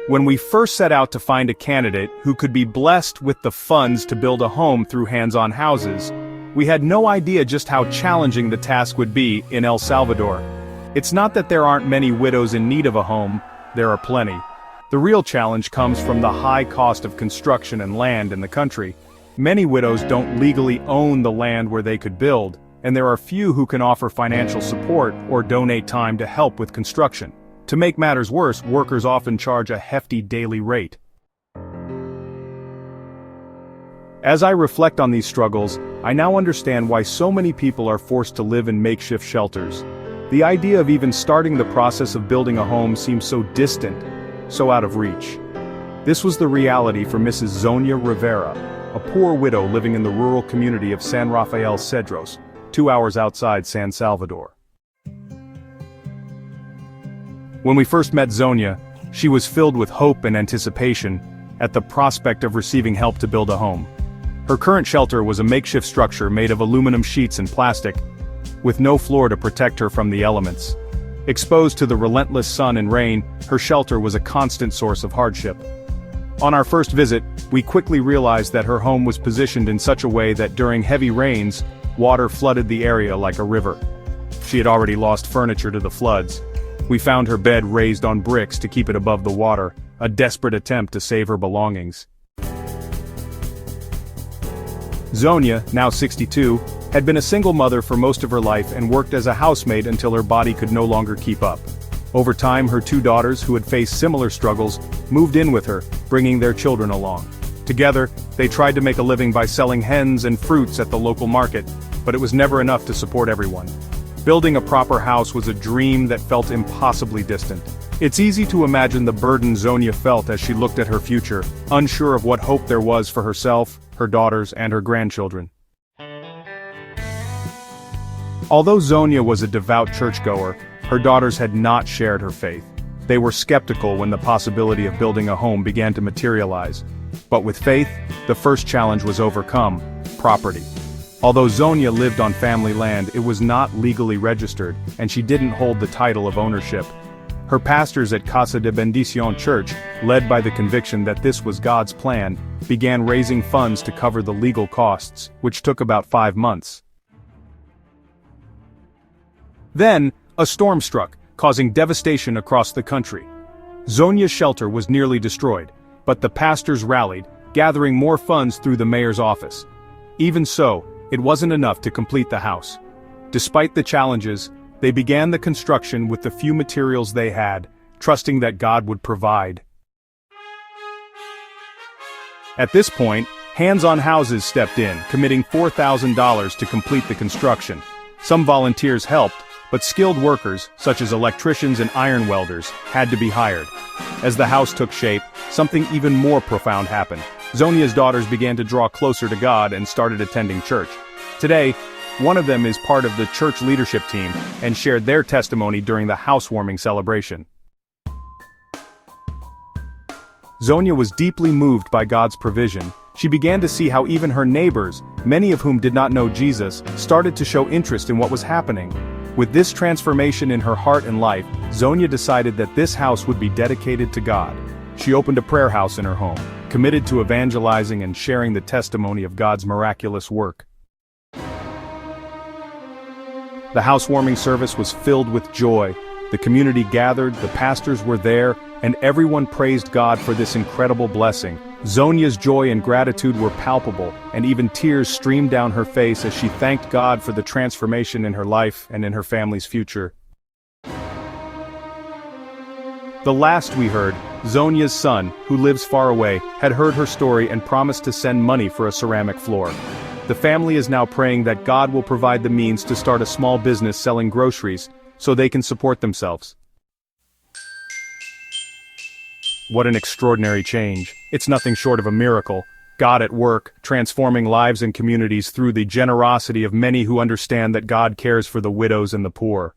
When we first set out to find a candidate who could be blessed with the funds to build a home through hands-on houses, we had no idea just how challenging the task would be in El Salvador. It's not that there aren't many widows in need of a home, there are plenty. The real challenge comes from the high cost of construction and land in the country. Many widows don't legally own the land where they could build, and there are few who can offer financial support or donate time to help with construction. To make matters worse, workers often charge a hefty daily rate. As I reflect on these struggles, I now understand why so many people are forced to live in makeshift shelters. The idea of even starting the process of building a home seems so distant, so out of reach. This was the reality for Mrs. Zonia Rivera, a poor widow living in the rural community of San Rafael Cedros, 2 hours outside San Salvador. When we first met Zonia, she was filled with hope and anticipation at the prospect of receiving help to build a home. Her current shelter was a makeshift structure made of aluminum sheets and plastic, with no floor to protect her from the elements. Exposed to the relentless sun and rain, her shelter was a constant source of hardship. On our first visit, we quickly realized that her home was positioned in such a way that during heavy rains, water flooded the area like a river. She had already lost furniture to the floods. We found her bed raised on bricks to keep it above the water, a desperate attempt to save her belongings. Zonia, now 62, had been a single mother for most of her life and worked as a housemaid until her body could no longer keep up. Over time, her 2 daughters, who had faced similar struggles, moved in with her, bringing their children along. Together, they tried to make a living by selling hens and fruits at the local market, but it was never enough to support everyone. Building a proper house was a dream that felt impossibly distant. It's easy to imagine the burden Zonia felt as she looked at her future, unsure of what hope there was for herself, her daughters, and her grandchildren. Although Zonia was a devout churchgoer, her daughters had not shared her faith. They were skeptical when the possibility of building a home began to materialize. But with faith, the first challenge was overcome: property. Although Zonia lived on family land, it was not legally registered, and she didn't hold the title of ownership. Her pastors at Casa de Bendición Church, led by the conviction that this was God's plan, began raising funds to cover the legal costs, which took about 5 months. Then, a storm struck, causing devastation across the country. Zonia's shelter was nearly destroyed, but the pastors rallied, gathering more funds through the mayor's office. Even so, it wasn't enough to complete the house. Despite the challenges, they began the construction with the few materials they had, trusting that God would provide. At this point, Hands-On Houses stepped in, committing $4,000 to complete the construction. Some volunteers helped, but skilled workers, such as electricians and iron welders, had to be hired. As the house took shape, something even more profound happened. Zonia's daughters began to draw closer to God and started attending church. Today, one of them is part of the church leadership team and shared their testimony during the housewarming celebration. Zonia was deeply moved by God's provision. She began to see how even her neighbors, many of whom did not know Jesus, started to show interest in what was happening. With this transformation in her heart and life, Zonia decided that this house would be dedicated to God. She opened a prayer house in her home, committed to evangelizing and sharing the testimony of God's miraculous work. The housewarming service was filled with joy. The community gathered, the pastors were there, and everyone praised God for this incredible blessing. Zonia's joy and gratitude were palpable, and even tears streamed down her face as she thanked God for the transformation in her life and in her family's future. The last we heard, Zonia's son, who lives far away, had heard her story and promised to send money for a ceramic floor. The family is now praying that God will provide the means to start a small business selling groceries, so they can support themselves. What an extraordinary change. It's nothing short of a miracle. God at work, transforming lives and communities through the generosity of many who understand that God cares for the widows and the poor.